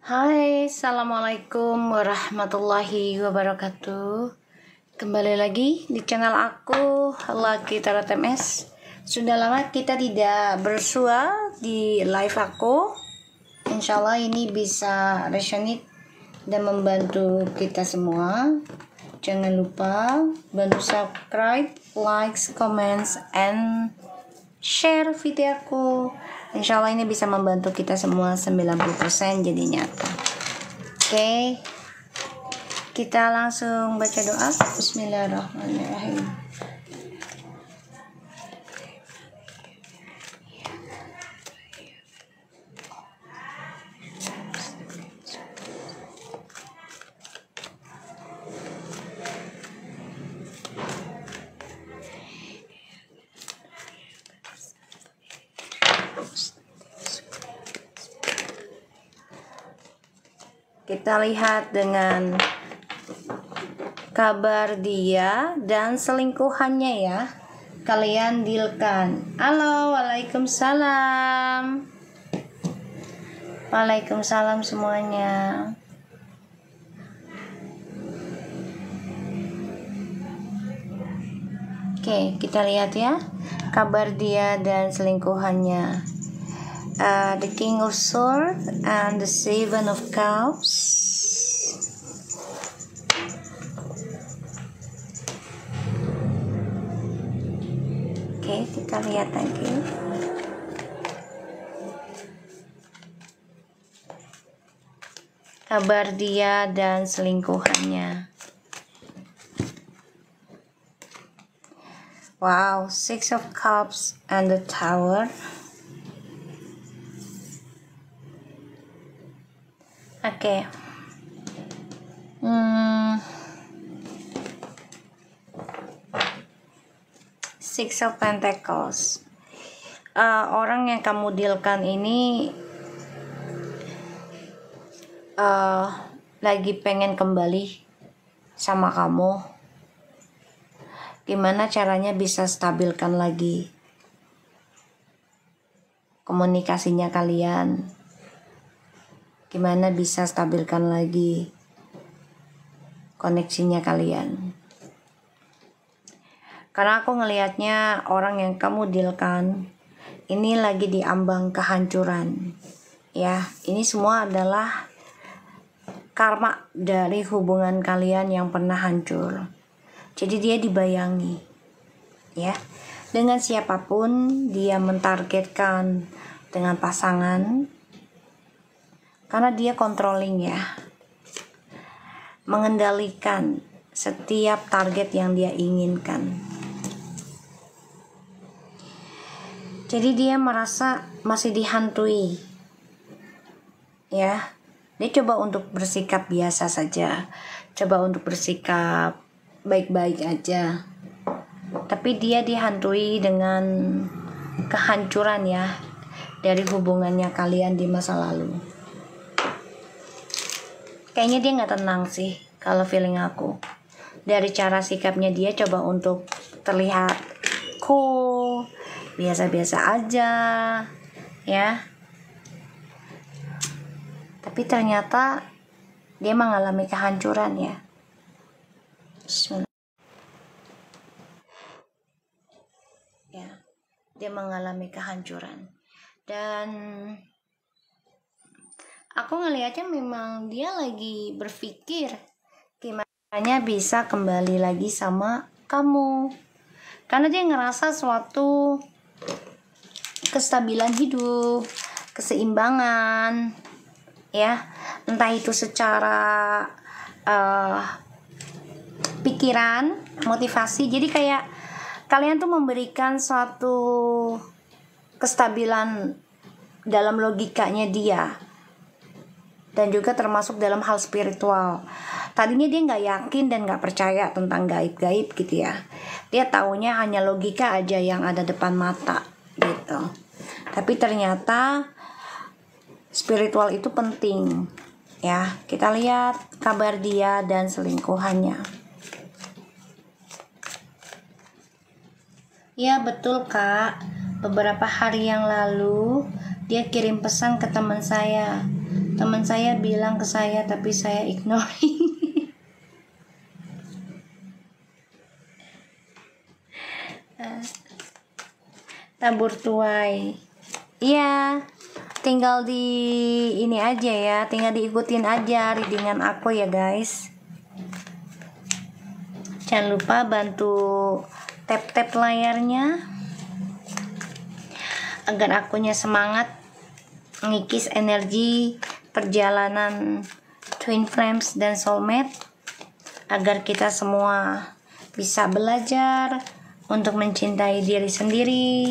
Hai, assalamualaikum warahmatullahi wabarakatuh. Kembali lagi di channel aku, Lucky Tarot MS. Sudah lama kita tidak bersua di live aku. Insya Allah ini bisa resonate dan membantu kita semua. Jangan lupa bantu subscribe, likes, comments, and share video aku. Insya Allah ini bisa membantu kita semua 90% jadi nyata. Oke, kita langsung baca doa. Bismillahirrahmanirrahim. Kita lihat dengan kabar dia dan selingkuhannya ya. Kalian dealkan. Halo, waalaikumsalam. Waalaikumsalam semuanya. Oke, kita lihat ya. Kabar dia dan selingkuhannya. The King of Swords and the Seven of Cups. Oke, kita lihat lagi. Kabar dia dan selingkuhannya. Wow, Six of Cups and the Tower. Oke. Six of Pentacles. Orang yang kamu dealkan ini lagi pengen kembali sama kamu. Gimana caranya bisa stabilkan lagi komunikasinya kalian? Gimana bisa stabilkan lagi koneksinya kalian? Karena aku ngelihatnya orang yang kamu dealkan ini lagi diambang kehancuran. Ya, ini semua adalah karma dari hubungan kalian yang pernah hancur. Jadi dia dibayangi. Ya. Dengan siapapun dia mentargetkan dengan pasangan. Karena dia controlling ya. Mengendalikan setiap target yang dia inginkan. Jadi dia merasa masih dihantui. Ya. Dia coba untuk bersikap biasa saja. Coba untuk bersikap baik-baik aja. Tapi dia dihantui dengan kehancuran ya. Dari hubungannya kalian di masa lalu. Kayaknya dia gak tenang sih kalau feeling aku. Dari cara sikapnya dia coba untuk terlihat cool, biasa-biasa aja, ya. Tapi ternyata dia mengalami kehancuran ya. Bismillah. Ya, dia mengalami kehancuran. Dan aku ngelihatnya memang dia lagi berpikir gimana bisa kembali lagi sama kamu. Karena dia ngerasa suatu kestabilan hidup, keseimbangan, ya. Entah itu secara pikiran, motivasi. Jadi kayak kalian tuh memberikan suatu kestabilan dalam logikanya dia. Dan juga termasuk dalam hal spiritual. Tadinya dia gak yakin dan gak percaya tentang gaib-gaib gitu ya. Dia taunya hanya logika aja yang ada depan mata gitu. Tapi ternyata spiritual itu penting. Ya, kita lihat kabar dia dan selingkuhannya. Ya betul kak. Beberapa hari yang lalu dia kirim pesan ke teman saya. Teman saya bilang ke saya tapi saya ignoring. Tabur tuai. Iya, tinggal di ini aja ya, tinggal diikutin aja readingan aku ya guys. Jangan lupa bantu tap-tap layarnya agar akunya semangat ngikis energi perjalanan Twin Flames dan Soulmate, agar kita semua bisa belajar untuk mencintai diri sendiri,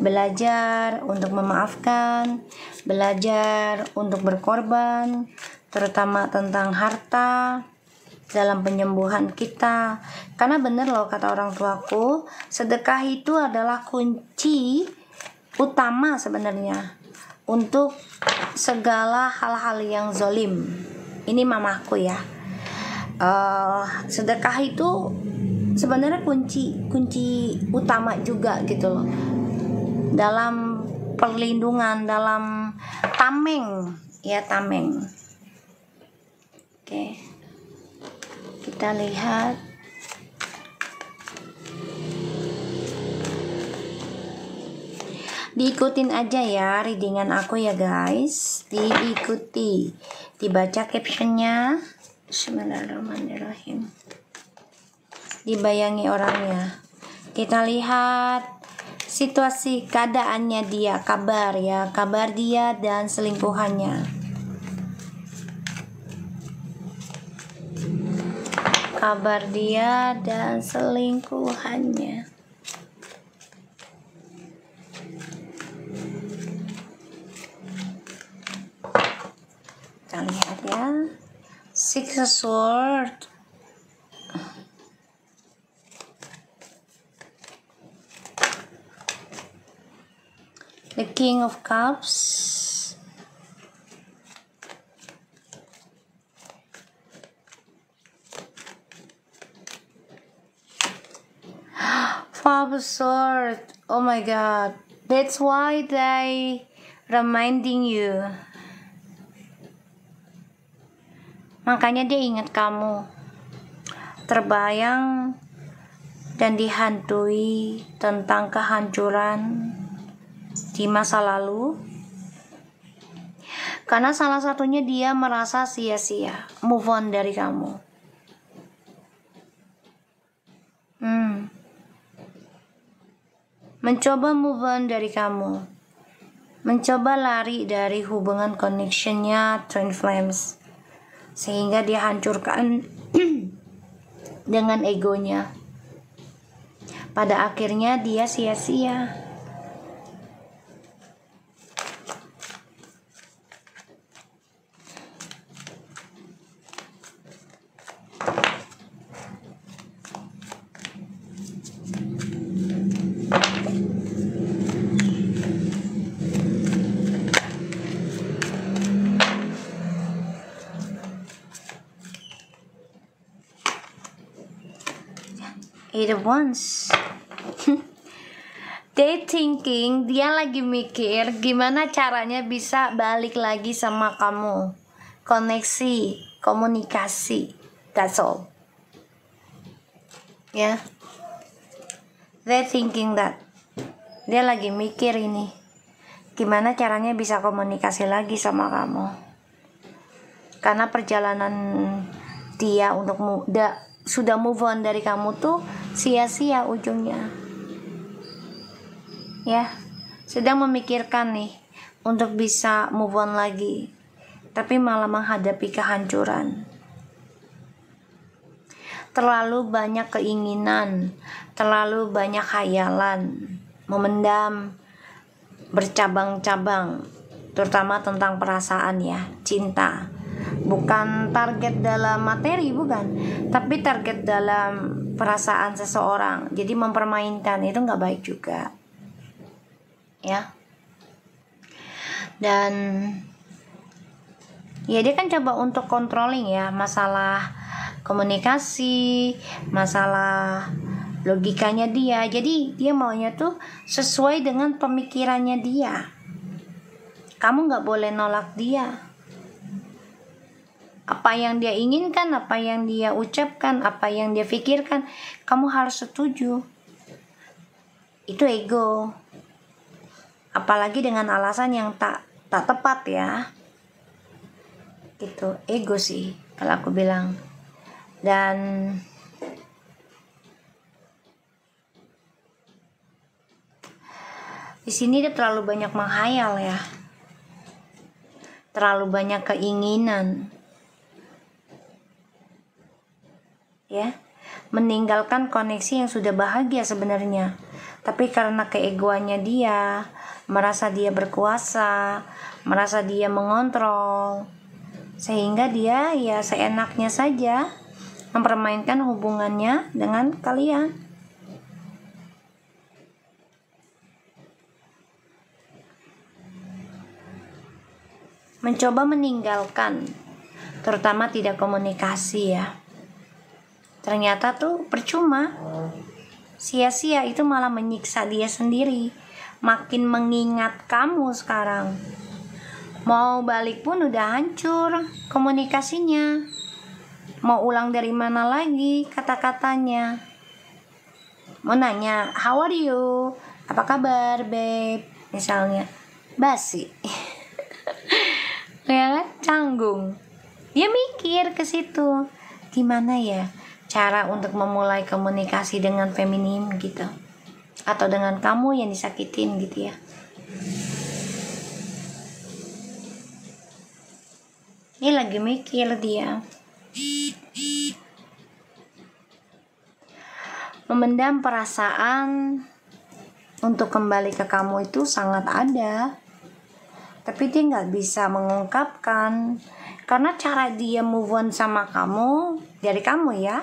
belajar untuk memaafkan, belajar untuk berkorban, terutama tentang harta dalam penyembuhan kita. Karena bener loh kata orang tuaku, sedekah itu adalah kunci utama sebenarnya untuk segala hal-hal yang zolim. Ini mamaku ya. Sedekah itu sebenarnya kunci utama juga gitu loh dalam perlindungan, dalam tameng ya, tameng. Oke, kita lihat. Diikutin aja ya readingan aku ya guys, diikuti, dibaca captionnya. Bismillahirrahmanirrahim. Dibayangi orangnya. Kita lihat situasi keadaannya dia, kabar ya, kabar dia dan selingkuhannya. Kabar dia dan selingkuhannya. Kita lihat ya. Six of Swords. The King of Cups. Five of Swords. Oh my God. That's why they reminding you. Makanya dia ingat kamu. Terbayang dan dihantui tentang kehancuran di masa lalu. Karena salah satunya dia merasa sia-sia move on dari kamu. Mencoba move on dari kamu. Mencoba lari dari hubungan connectionnya Twin Flames. Sehingga dia hancurkan dengan egonya. Pada akhirnya dia sia-sia. Eight of Wands. They thinking, dia lagi mikir gimana caranya bisa balik lagi sama kamu. Koneksi, komunikasi. That's all. Ya. Yeah. They thinking that. Dia lagi mikir ini. Gimana caranya bisa komunikasi lagi sama kamu. Karena perjalanan dia untuk sudah move on dari kamu tuh sia-sia ujungnya. Ya, sedang memikirkan nih untuk bisa move on lagi, tapi malah menghadapi kehancuran. Terlalu banyak keinginan, terlalu banyak khayalan, memendam bercabang-cabang, terutama tentang perasaan ya, cinta. Bukan target dalam materi, bukan, tapi target dalam perasaan seseorang. Jadi mempermainkan itu nggak baik juga, ya. Dan ya dia kan coba untuk controlling ya, masalah komunikasi, masalah logikanya dia. Jadi dia maunya tuh sesuai dengan pemikirannya dia. Kamu nggak boleh nolak dia. Apa yang dia inginkan, apa yang dia ucapkan, apa yang dia pikirkan, kamu harus setuju. Itu ego. Apalagi dengan alasan yang tak tepat ya. Gitu, ego sih kalau aku bilang. Dan di sini dia terlalu banyak menghayal ya. Terlalu banyak keinginan. Ya, meninggalkan koneksi yang sudah bahagia sebenarnya, tapi karena keegoannya dia, merasa dia berkuasa, merasa dia mengontrol, sehingga dia ya seenaknya saja mempermainkan hubungannya dengan kalian. Mencoba meninggalkan, terutama tidak komunikasi ya. Ternyata tuh percuma, sia-sia, itu malah menyiksa dia sendiri, makin mengingat kamu sekarang. Mau balik pun udah hancur komunikasinya, mau ulang dari mana lagi kata-katanya. Mau nanya, how are you? Apa kabar babe? Misalnya, basi. Ya kan, canggung. Dia mikir ke situ, gimana ya cara untuk memulai komunikasi dengan feminim gitu, atau dengan kamu yang disakitin gitu ya. Ini lagi mikir dia. Memendam perasaan untuk kembali ke kamu itu sangat ada, tapi dia nggak bisa mengungkapkan karena cara dia move on sama kamu, dari kamu ya,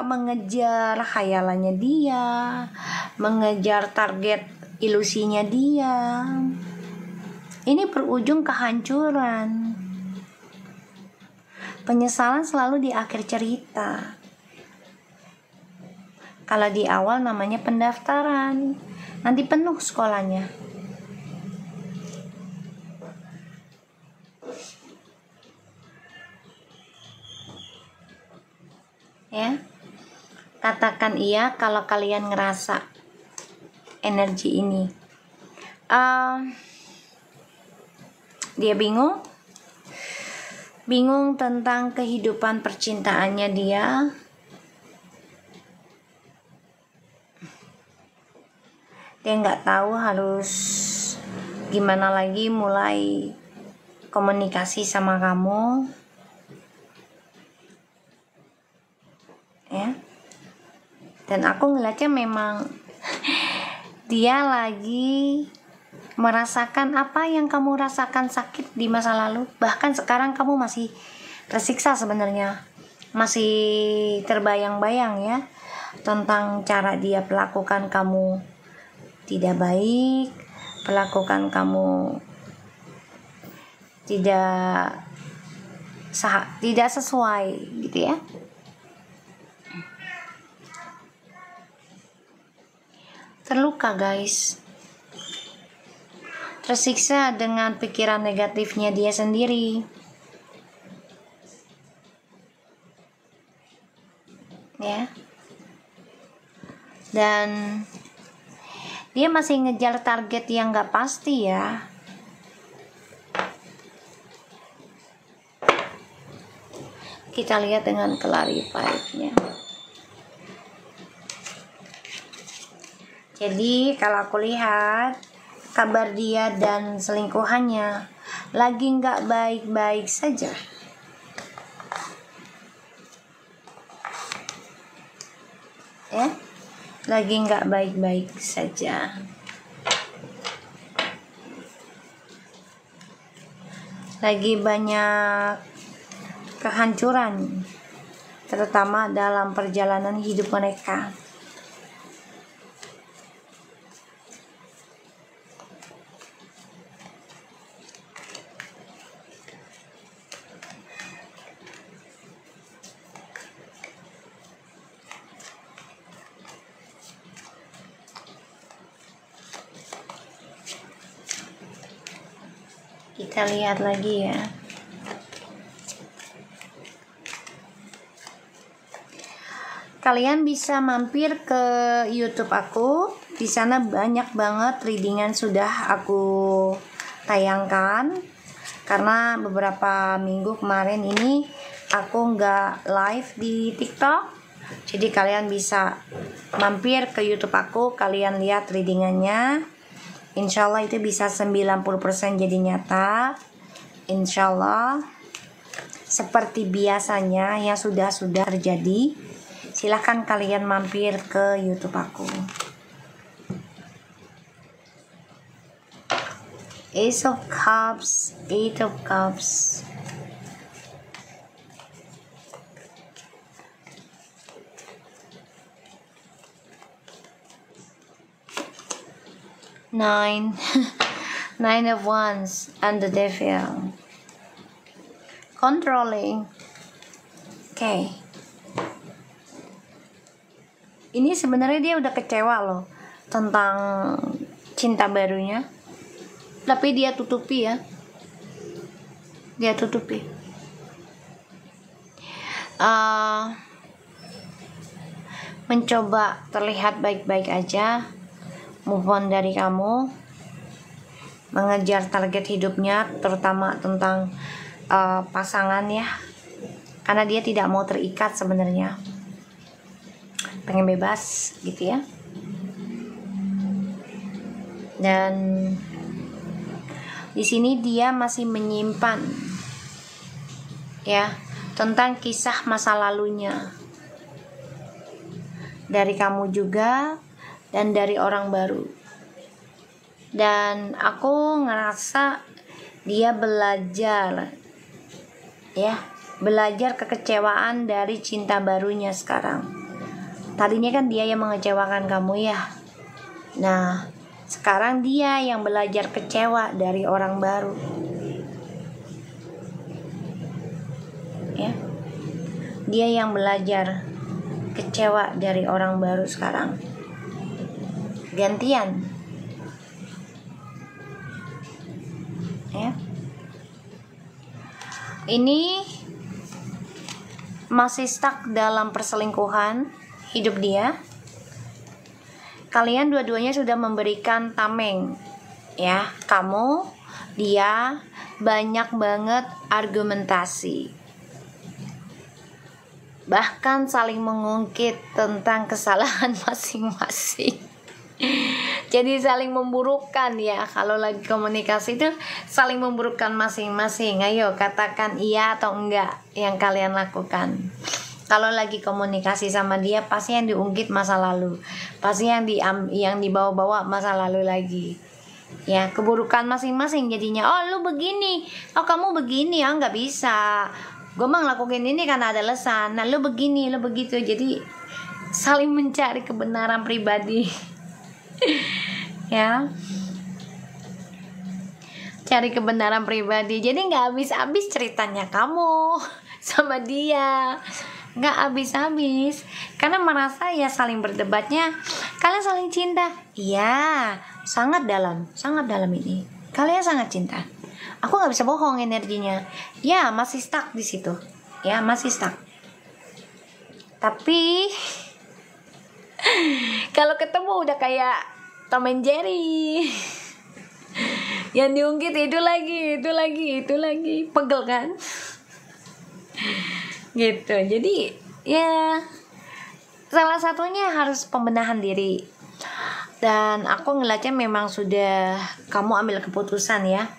mengejar khayalannya dia, mengejar target ilusinya dia. Ini berujung kehancuran. Penyesalan selalu di akhir cerita. Kalau di awal namanya pendaftaran, nanti penuh sekolahnya. Ya, katakan iya kalau kalian ngerasa energi ini. Dia bingung tentang kehidupan percintaannya dia. Dia nggak tahu harus gimana lagi mulai komunikasi sama kamu. Ya, dan aku ngeliatnya memang dia lagi merasakan apa yang kamu rasakan sakit di masa lalu. Bahkan sekarang kamu masih tersiksa sebenarnya, masih terbayang-bayang ya tentang cara dia perlakukan kamu tidak baik, perlakukan kamu tidak sesuai gitu ya. Terluka guys, tersiksa dengan pikiran negatifnya dia sendiri. Ya, dan dia masih ngejar target yang gak pasti ya. Kita lihat dengan clarified-nya. Jadi kalau aku lihat kabar dia dan selingkuhannya lagi nggak baik-baik saja. Ya, lagi nggak baik-baik saja. Lagi banyak kehancuran, terutama dalam perjalanan hidup mereka. Kita lihat lagi ya. kalian bisa mampir ke YouTube aku. Di sana banyak banget readingan sudah aku tayangkan. Karena beberapa minggu kemarin ini aku nggak live di TikTok. Jadi kalian bisa mampir ke YouTube aku, kalian lihat readingannya. Insya Allah itu bisa 90% jadi nyata. Insya Allah seperti biasanya yang sudah terjadi. Silahkan kalian mampir ke YouTube aku. Ace of Cups, Eight of Cups. Nine, Nine of Wands, and the Devil. Controlling. Okay. Ini sebenarnya dia udah kecewa loh tentang cinta barunya, tapi dia tutupi ya. Dia tutupi. Mencoba terlihat baik-baik aja, move on dari kamu, mengejar target hidupnya, terutama tentang pasangan ya, karena dia tidak mau terikat sebenarnya, pengen bebas gitu ya. Dan di sini dia masih menyimpan ya tentang kisah masa lalunya dari kamu juga dan dari orang baru. Dan aku ngerasa dia belajar ya, belajar kekecewaan dari cinta barunya sekarang. Tadinya kan dia yang mengecewakan kamu ya. Nah, sekarang dia yang belajar kecewa dari orang baru. Ya. Dia yang belajar kecewa dari orang baru sekarang. Gantian. Ya. Ini masih stuck dalam perselingkuhan hidup dia. Kalian dua-duanya sudah memberikan tameng ya, kamu, dia banyak banget argumentasi, bahkan saling mengungkit tentang kesalahan masing-masing. Jadi saling memburukkan ya, kalau lagi komunikasi itu saling memburukkan masing-masing. Ayo katakan iya atau enggak yang kalian lakukan. Kalau lagi komunikasi sama dia, pasti yang diungkit masa lalu, pasti yang dibawa-bawa masa lalu lagi. Ya, keburukan masing-masing jadinya. Oh, lu begini, oh kamu begini, ya nggak bisa. Gue mah ngelakuin ini karena ada alasan. Nah, lu begini, lu begitu. Jadi saling mencari kebenaran pribadi. Ya, cari kebenaran pribadi. Jadi nggak habis-habis ceritanya kamu sama dia. Nggak habis-habis karena merasa ya saling berdebatnya kalian saling cinta. Iya, sangat dalam ini, kalian sangat cinta. Aku nggak bisa bohong energinya ya, masih stuck di situ ya, masih stuck. Tapi kalau ketemu udah kayak Tom and Jerry. Yang diungkit itu lagi pegel kan gitu. Jadi ya salah satunya harus pembenahan diri. Dan aku ngeliatnya memang sudah kamu ambil keputusan ya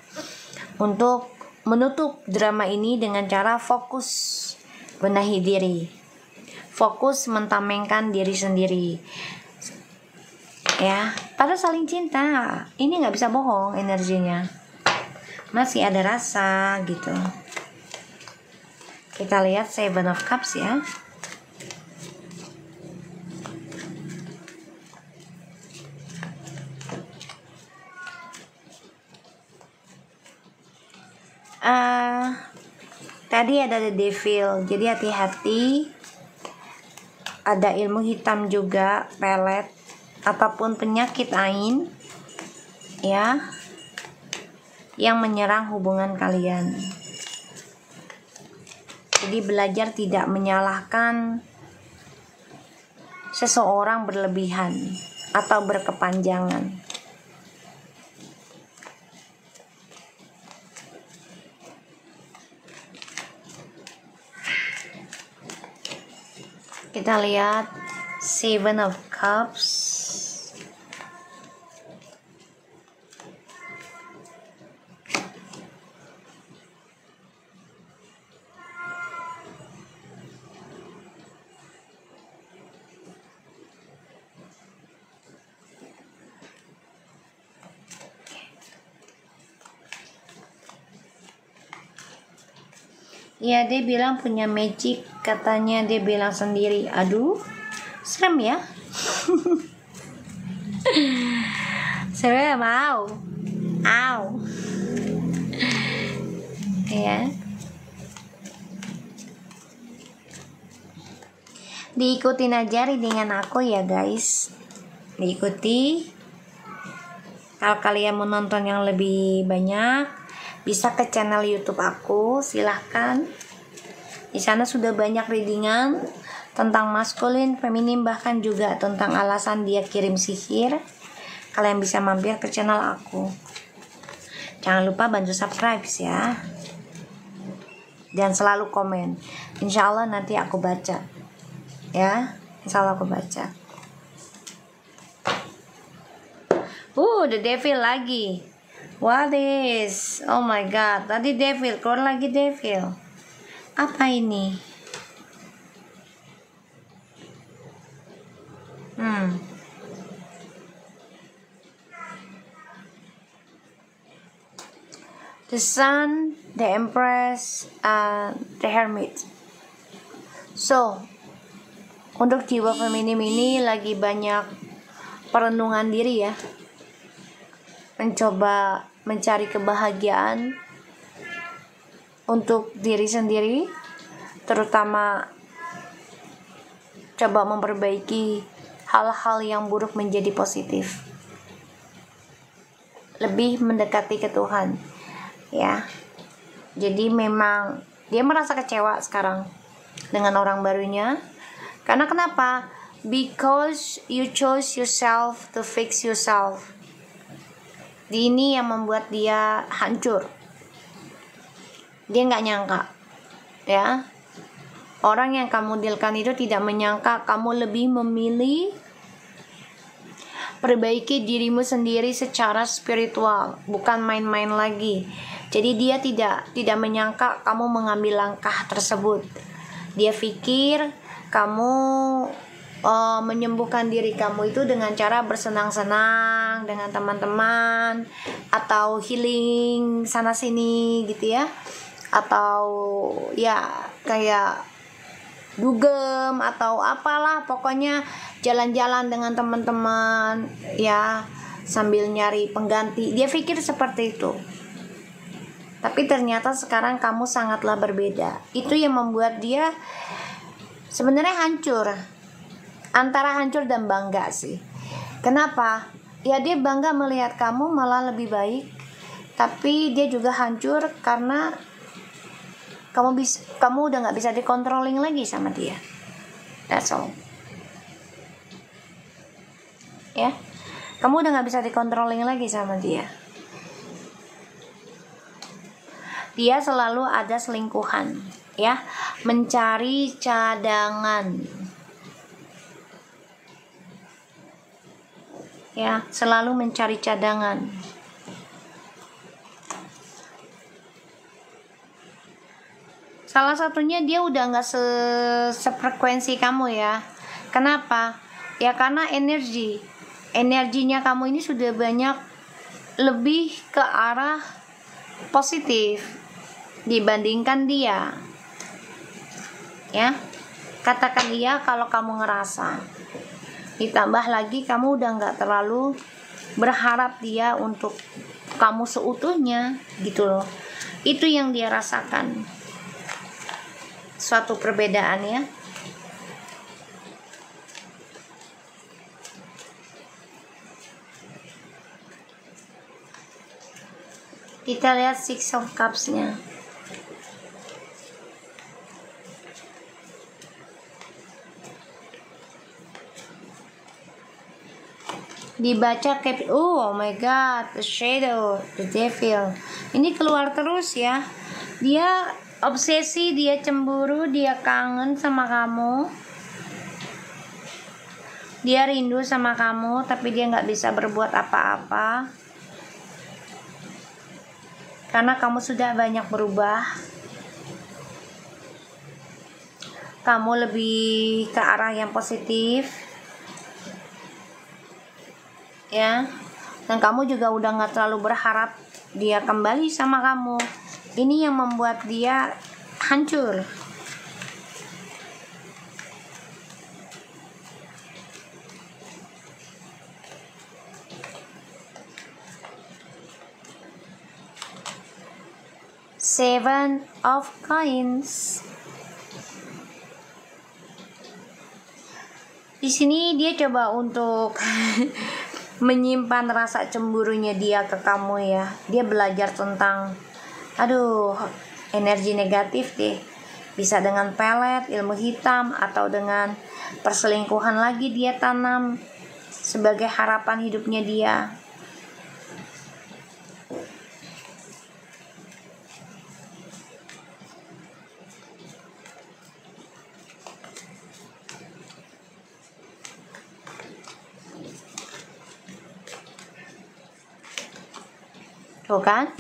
untuk menutup drama ini dengan cara fokus benahi diri, fokus mentamengkan diri sendiri ya. Pada saling cinta ini nggak bisa bohong, energinya masih ada rasa gitu. Kita lihat Seven of Cups ya. Tadi ada The Devil, jadi hati-hati. Ada ilmu hitam juga, pelet ataupun penyakit ain ya yang menyerang hubungan kalian. Jadi belajar tidak menyalahkan seseorang berlebihan atau berkepanjangan. Kita lihat Seven of Cups. Ya, dia bilang punya magic, katanya dia bilang sendiri. Aduh, serem ya. Serem, au. Ya. Diikutin aja readingan aku ya guys. Diikuti. Kalau kalian mau nonton yang lebih banyak, bisa ke channel YouTube aku, silahkan. Di sana sudah banyak readingan tentang maskulin, feminin, bahkan juga tentang alasan dia kirim sihir. Kalian bisa mampir ke channel aku. Jangan lupa bantu subscribe ya. Dan selalu komen. Insya Allah nanti aku baca. Ya, insya Allah aku baca. The devil lagi. What is? Oh my god, tadi devil, keluar lagi devil. Apa ini? The Sun, the Empress, the Hermit. So, untuk jiwa feminim ini lagi banyak perenungan diri ya. Mencoba mencari kebahagiaan untuk diri sendiri, terutama coba memperbaiki hal-hal yang buruk menjadi positif, lebih mendekati ke Tuhan ya. Jadi memang dia merasa kecewa sekarang dengan orang barunya. Karena kenapa? Because you chose yourself to fix yourself. Ini yang membuat dia hancur. Dia nggak nyangka ya, orang yang kamu dealkan itu tidak menyangka kamu lebih memilih perbaiki dirimu sendiri secara spiritual, bukan main-main lagi. Jadi dia tidak menyangka kamu mengambil langkah tersebut. Dia pikir kamu menyembuhkan diri kamu itu dengan cara bersenang-senang dengan teman-teman, atau healing sana sini gitu ya, atau ya kayak dugem atau apalah, pokoknya jalan-jalan dengan teman-teman ya sambil nyari pengganti. Dia pikir seperti itu. Tapi ternyata sekarang kamu sangatlah berbeda. Itu yang membuat dia sebenarnya hancur. Antara hancur dan bangga sih. Kenapa? Ya dia bangga melihat kamu malah lebih baik. Tapi dia juga hancur karena kamu udah nggak bisa dikontrolin lagi sama dia. That's all. Ya, kamu udah nggak bisa dikontrolin lagi sama dia. Dia selalu ada selingkuhan, ya, mencari cadangan. Ya, selalu mencari cadangan. Salah satunya dia udah nggak sefrekuensi kamu ya. Kenapa? Ya karena energinya kamu ini sudah banyak lebih ke arah positif dibandingkan dia. Ya, katakan iya kalau kamu ngerasa. Ditambah lagi kamu udah nggak terlalu berharap dia untuk kamu seutuhnya gitu loh. Itu yang dia rasakan. Suatu perbedaan ya. Kita lihat Six of Cups-nya. Dibaca oh my god, the shadow, the devil. Ini keluar terus ya. Dia obsesi, dia cemburu, dia kangen sama kamu. Dia rindu sama kamu, tapi dia nggak bisa berbuat apa-apa. Karena kamu sudah banyak berubah. Kamu lebih ke arah yang positif. Ya. Dan kamu juga udah nggak terlalu berharap dia kembali sama kamu. Ini yang membuat dia hancur. Seven of Coins. Di sini dia coba untuk menyimpan rasa cemburunya dia ke kamu ya. Dia belajar tentang energi negatif deh. Bisa dengan pelet, ilmu hitam, atau dengan perselingkuhan lagi dia tanam sebagai harapan hidupnya dia. Tuh kan,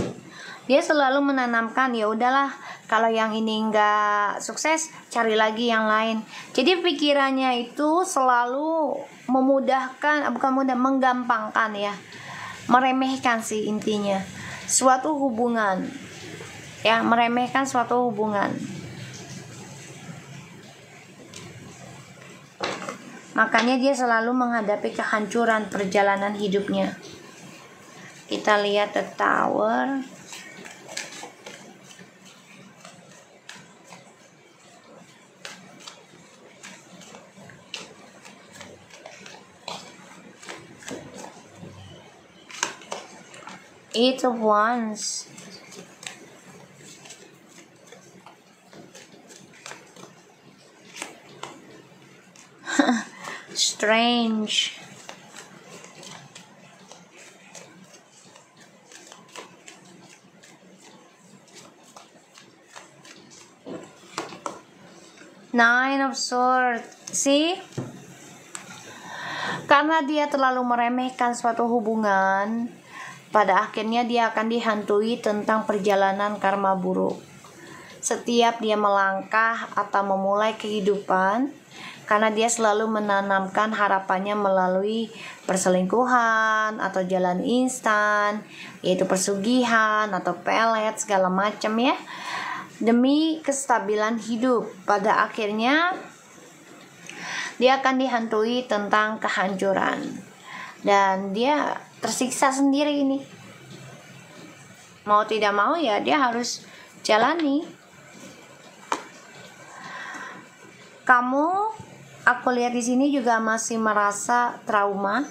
dia selalu menanamkan ya udahlah, kalau yang ini nggak sukses cari lagi yang lain. Jadi pikirannya itu selalu menggampangkan ya, meremehkan sih intinya suatu hubungan ya, meremehkan suatu hubungan. Makanya dia selalu menghadapi kehancuran perjalanan hidupnya. Kita lihat the Tower. Eight of Wands. Strange. Nine of Swords. See? Karena dia terlalu meremehkan suatu hubungan, pada akhirnya dia akan dihantui tentang perjalanan karma buruk. Setiap dia melangkah atau memulai kehidupan, karena dia selalu menanamkan harapannya melalui perselingkuhan atau jalan instan, yaitu persugihan atau pelet segala macam ya, demi kestabilan hidup. Pada akhirnya dia akan dihantui tentang kehancuran, dan dia tersiksa sendiri ini. Mau tidak mau ya dia harus jalani. Kamu, aku lihat di sini juga masih merasa trauma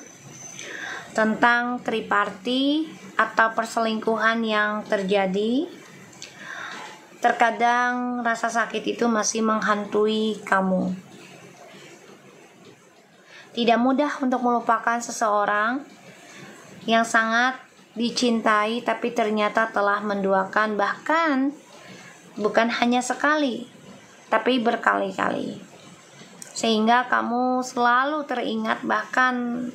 tentang triparty atau perselingkuhan yang terjadi. Terkadang rasa sakit itu masih menghantui kamu. Tidak mudah untuk melupakan seseorang yang sangat dicintai tapi ternyata telah menduakan, bahkan bukan hanya sekali tapi berkali-kali. Sehingga kamu selalu teringat, bahkan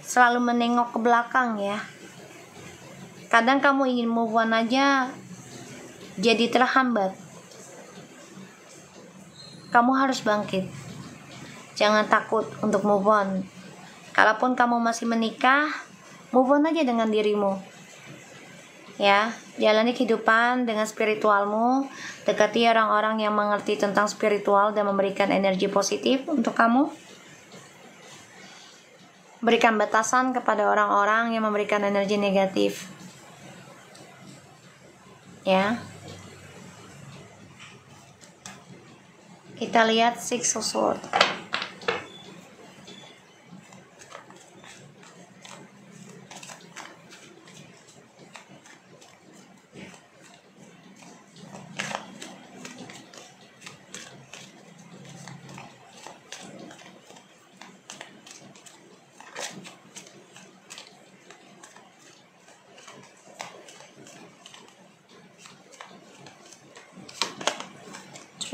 selalu menengok ke belakang ya. Kadang kamu ingin move on aja jadi terhambat. Kamu harus bangkit. Jangan takut untuk move on. Kalaupun kamu masih menikah, move on aja dengan dirimu. Ya, jalani kehidupan dengan spiritualmu. Dekati orang-orang yang mengerti tentang spiritual dan memberikan energi positif untuk kamu. Berikan batasan kepada orang-orang yang memberikan energi negatif. Ya. Kita lihat Six of Swords.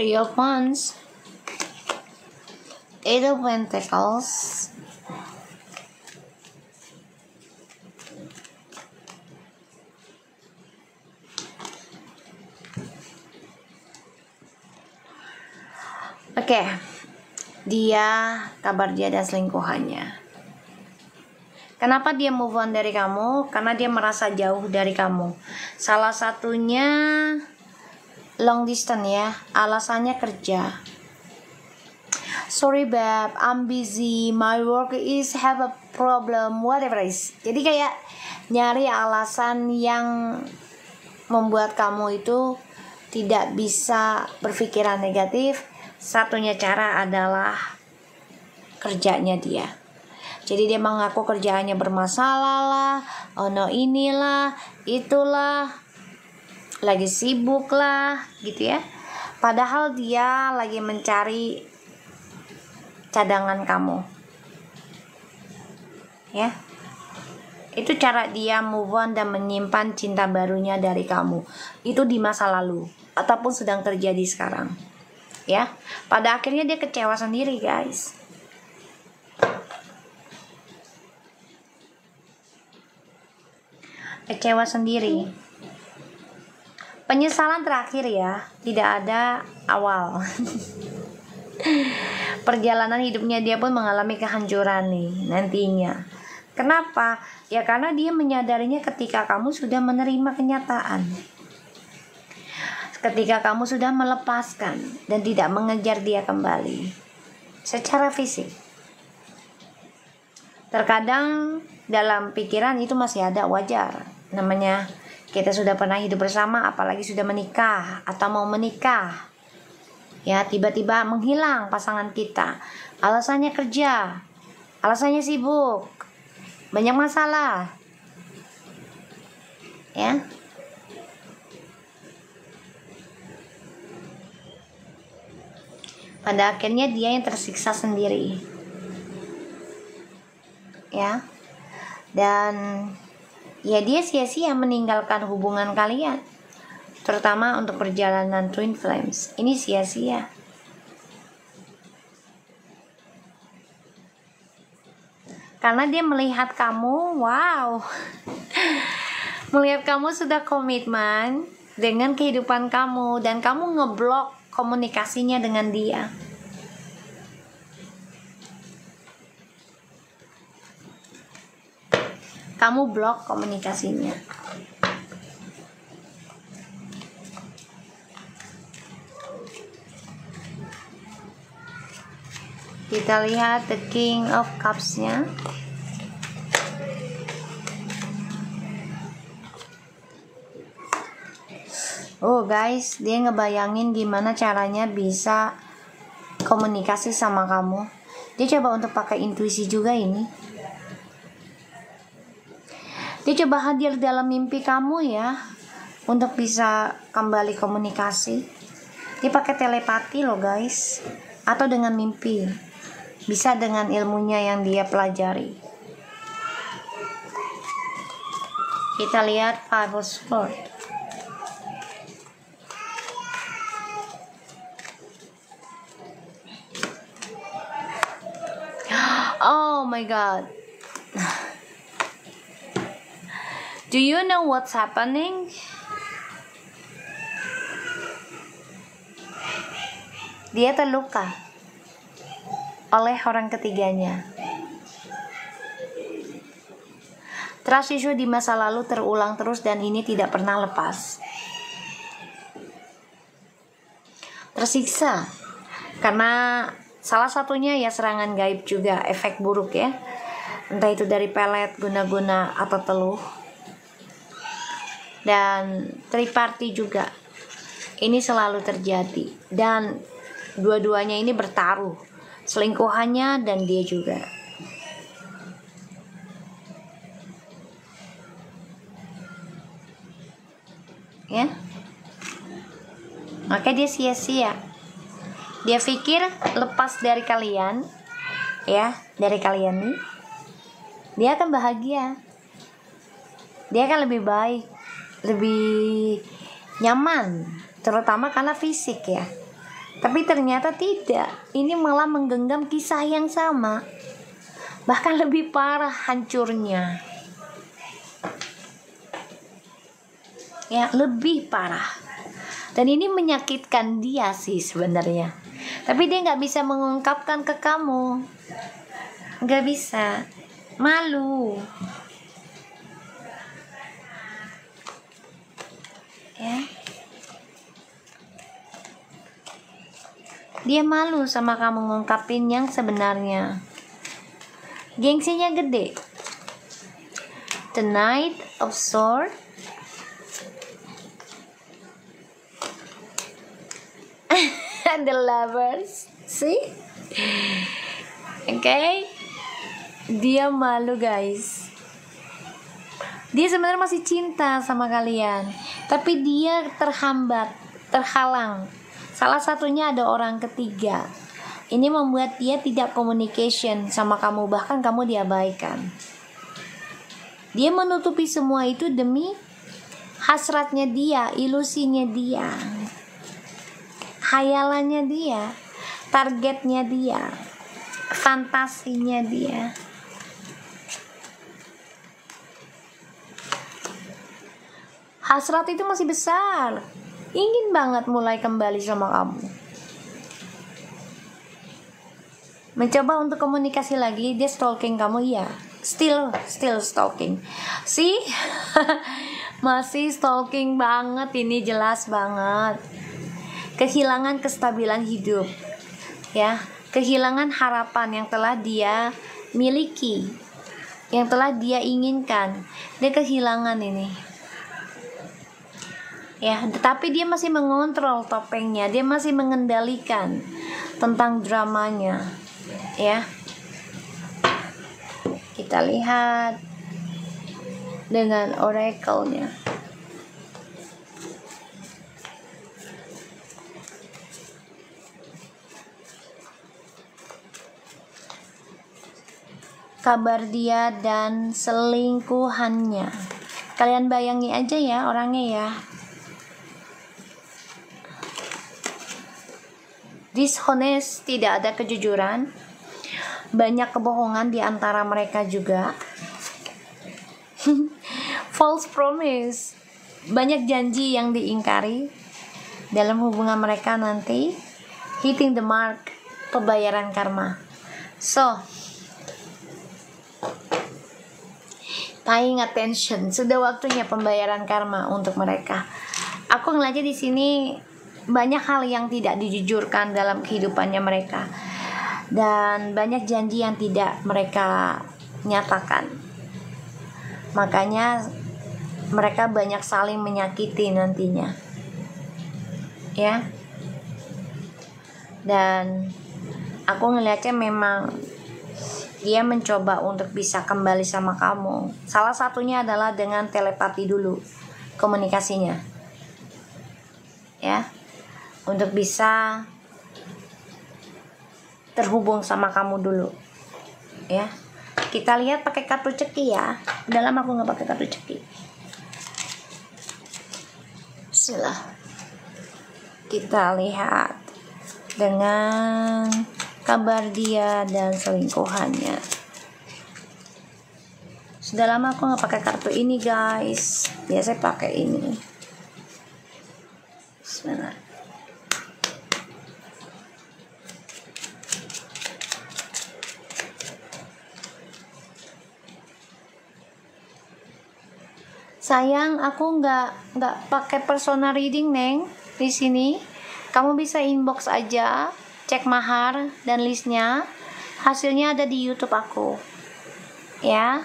Three of Wands, Eight of Pentacles, Oke, kabar dia ada selingkuhannya. Kenapa dia move on dari kamu? Karena dia merasa jauh dari kamu. Salah satunya long distance ya, alasannya kerja. Sorry babe, I'm busy, my work is have a problem, whatever is. Jadi kayak nyari alasan yang membuat kamu itu tidak bisa berpikiran negatif. Satunya cara adalah kerjanya dia. Jadi dia mengaku kerjaannya bermasalah lah, oh no inilah, itulah, lagi sibuk lah, gitu ya. Padahal dia lagi mencari cadangan kamu, ya. Itu cara dia move on dan menyimpan cinta barunya dari kamu. Itu di masa lalu ataupun sedang terjadi sekarang, ya. Pada akhirnya dia kecewa sendiri, guys. Kecewa sendiri. Penyesalan terakhir ya, tidak ada awal. Perjalanan hidupnya dia pun mengalami kehancuran nih nantinya. Kenapa? Ya karena dia menyadarinya ketika kamu sudah menerima kenyataan. Ketika kamu sudah melepaskan dan tidak mengejar dia kembali secara fisik. Terkadang dalam pikiran itu masih ada, wajar. Namanya kita sudah pernah hidup bersama, apalagi sudah menikah atau mau menikah. Ya, tiba-tiba menghilang pasangan kita. Alasannya kerja, alasannya sibuk, banyak masalah. Ya. Pada akhirnya dia yang tersiksa sendiri. Ya. Dan ya dia sia-sia meninggalkan hubungan kalian, terutama untuk perjalanan twin flames. Ini sia-sia. Karena dia melihat kamu, wow, melihat kamu sudah komitmen dengan kehidupan kamu dan kamu ngeblok komunikasinya dengan dia. Kamu blok komunikasinya. Kita lihat the King of Cups-nya. Oh guys, dia ngebayangin gimana caranya bisa komunikasi sama kamu. Dia coba untuk pakai intuisi juga ini. Dia coba hadir dalam mimpi kamu ya, untuk bisa kembali komunikasi. Dia pakai telepati loh guys, atau dengan mimpi. Bisa dengan ilmunya yang dia pelajari. Kita lihat Five of Swords. Oh my god. Do you know what's happening? Dia terluka oleh orang ketiganya. Trust issue di masa lalu terulang terus dan ini tidak pernah lepas. Tersiksa karena salah satunya ya serangan gaib juga, efek buruk ya. Entah itu dari pelet, guna-guna atau teluh. Dan triparty juga. Ini selalu terjadi dan dua-duanya ini bertaruh, selingkuhannya dan dia juga. Ya. Maka dia sia-sia. Dia pikir lepas dari kalian, ya, dari kalian nih, dia akan bahagia. Dia akan lebih baik, lebih nyaman, terutama karena fisik ya. Tapi ternyata tidak. Ini malah menggenggam kisah yang sama, bahkan lebih parah hancurnya. Ya, lebih parah. Dan ini menyakitkan dia sih sebenarnya. Tapi dia nggak bisa mengungkapkan ke kamu. Nggak bisa. Malu. Ya. Dia malu sama kamu ngungkapin yang sebenarnya. Gengsinya gede. The Knight of Swords. And the Lovers. See? Okay? Dia malu, guys. Dia sebenarnya masih cinta sama kalian, tapi dia terhambat, terhalang. Salah satunya ada orang ketiga. Ini membuat dia tidak communication sama kamu, bahkan kamu diabaikan. Dia menutupi semua itu demi hasratnya dia, ilusinya dia, khayalannya dia, targetnya dia, fantasinya dia. Hasrat itu masih besar, ingin banget mulai kembali sama kamu. Mencoba untuk komunikasi lagi, dia stalking kamu, ya. Still stalking. See? Masih stalking banget, ini jelas banget. Kehilangan kestabilan hidup, ya. Kehilangan harapan yang telah dia miliki, yang telah dia inginkan. Dia kehilangan ini. Ya, tetapi dia masih mengontrol topengnya, dia masih mengendalikan tentang dramanya, ya. Kita lihat dengan oracle-nya. Kabar dia dan selingkuhannya. Kalian bayangi aja ya orangnya ya. Dishonest, tidak ada kejujuran. Banyak kebohongan di antara mereka juga. False promise, banyak janji yang diingkari dalam hubungan mereka nanti. Hitting the mark, pembayaran karma. So, paying attention, sudah waktunya pembayaran karma untuk mereka. Aku ngeliatnya di sini banyak hal yang tidak dijujurkan dalam kehidupannya mereka, dan banyak janji yang tidak mereka nyatakan. Makanya mereka banyak saling menyakiti nantinya, ya. Dan aku ngeliatnya memang dia mencoba untuk bisa kembali sama kamu. Salah satunya adalah dengan telepati dulu komunikasinya, ya, untuk bisa terhubung sama kamu dulu, ya. Kita lihat pakai kartu ceki ya. Udah lama aku nggak pakai kartu ceki. Bismillah. Kita lihat dengan kabar dia dan selingkuhannya. Sudah lama aku nggak pakai kartu ini, guys. Biasa pakai ini. Bismillah. Sayang, aku nggak pakai personal reading, Neng. Di sini kamu bisa inbox aja, cek mahar dan listnya. Hasilnya ada di YouTube aku, ya.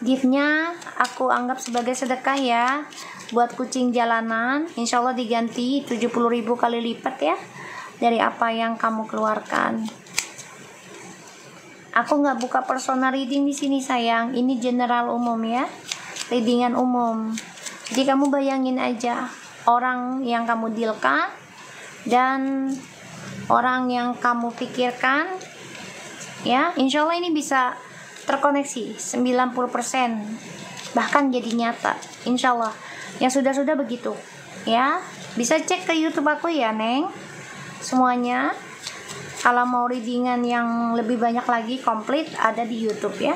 Giftnya aku anggap sebagai sedekah ya, buat kucing jalanan. Insya Allah diganti 70.000 kali lipat ya dari apa yang kamu keluarkan. Aku nggak buka personal reading di sini, sayang. Ini general umum ya, readingan umum. Jadi kamu bayangin aja orang yang kamu dealkan dan orang yang kamu pikirkan, ya. Insya Allah ini bisa terkoneksi 90%, bahkan jadi nyata. Insya Allah. Yang sudah begitu, ya. Bisa cek ke YouTube aku ya, Neng. Semuanya. Kalau mau readingan yang lebih banyak lagi komplit ada di YouTube ya.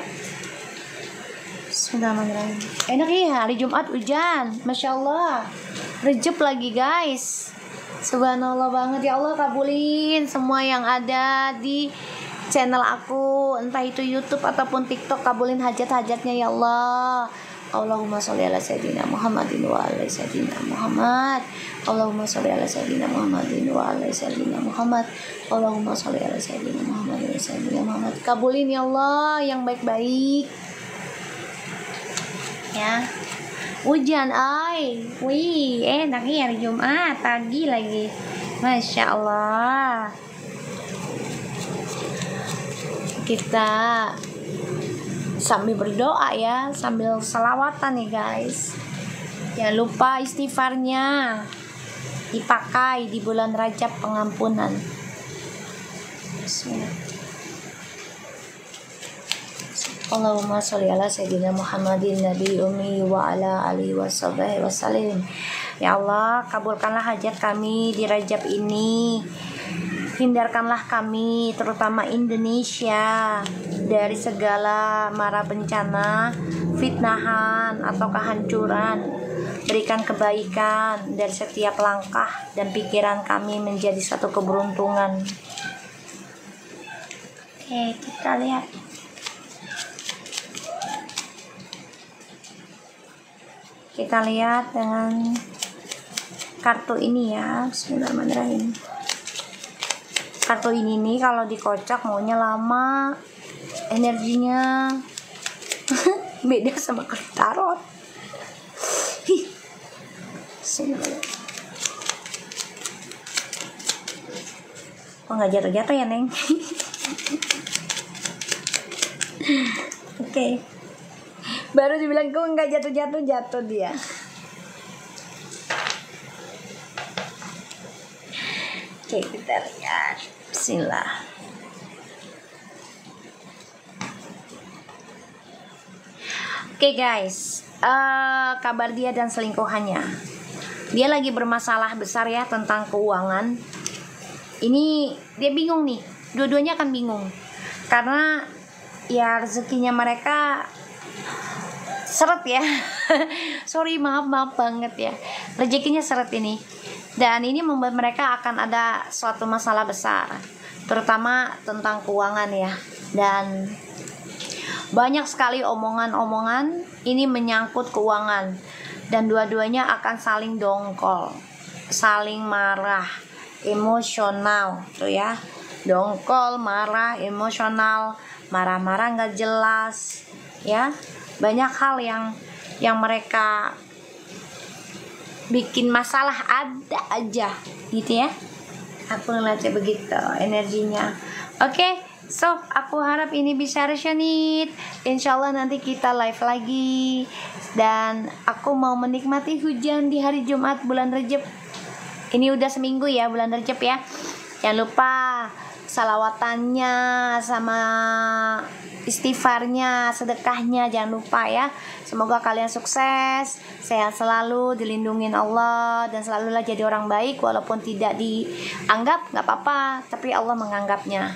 Bismillahirrahmanirrahim. Enak ya, hari Jumat hujan. Masya Allah. Rejep lagi guys. Subhanallah banget ya Allah, kabulin semua yang ada di channel aku, entah itu YouTube ataupun TikTok, kabulin hajat-hajatnya ya Allah. Allahumma sholli ala sayyidina Muhammadin wa ala sayyidina Muhammad. Allahumma sholli ala sayyidina Muhammadin wa ala sayyidina Muhammad. Allahumma sholli ala sayyidina Muhammadin wa sayyidina Muhammad. Kabulin ya Allah yang baik-baik. Ya. Hujan ay. Wih, enak ya hari Jumat pagi lagi. Masya Allah. Kita sambil berdoa ya, sambil selawatan nih guys. Jangan lupa istighfarnya dipakai di bulan Rajab pengampunan. Allahumma sholli ala sayyidina Muhammadin nabi ummi wa ala alihi washabihi wasallim. Ya Allah, kabulkanlah hajat kami di Rajab ini. Hindarkanlah kami, terutama Indonesia, dari segala mara bencana, fitnahan atau kehancuran. Berikan kebaikan dari setiap langkah dan pikiran kami menjadi satu keberuntungan. Oke, kita lihat. Kita lihat dengan kartu ini ya. Bismillahirrahmanirrahim. Kartu ini nih kalau dikocok maunya lama, energinya beda sama kartu tarot. Kok nggak jatuh-jatuh ya Neng? Oke. Baru dibilang kok nggak jatuh-jatuh, jatuh dia. Oke, kita lihat. Bismillah. Oke guys, kabar dia dan selingkuhannya. Dia lagi bermasalah besar ya tentang keuangan. Ini dia bingung nih, dua-duanya akan bingung. Karena ya rezekinya mereka seret ya. Sorry, maaf banget ya. Rezekinya seret ini. Dan ini membuat mereka akan ada suatu masalah besar, terutama tentang keuangan ya. Dan banyak sekali omongan-omongan ini menyangkut keuangan. Dan dua-duanya akan saling dongkol, saling marah, emosional tuh ya. Dongkol, marah, emosional, marah-marah nggak jelas ya. Banyak hal yang mereka bikin masalah ada aja gitu ya. Aku ngeliatnya begitu energinya. Oke, so aku harap ini bisa resonate. Insyaallah nanti kita live lagi. Dan aku mau menikmati hujan di hari Jumat bulan Rajab. Ini udah seminggu ya bulan Rajab ya. Jangan lupa salawatannya sama istighfarnya, sedekahnya jangan lupa ya. Semoga kalian sukses, sehat selalu, dilindungin Allah, dan selalulah jadi orang baik walaupun tidak dianggap, nggak apa-apa, tapi Allah menganggapnya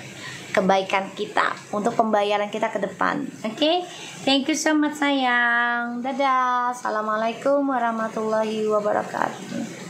kebaikan kita untuk pembayaran kita ke depan. Oke, thank you so much sayang. Dadah. Assalamualaikum warahmatullahi wabarakatuh.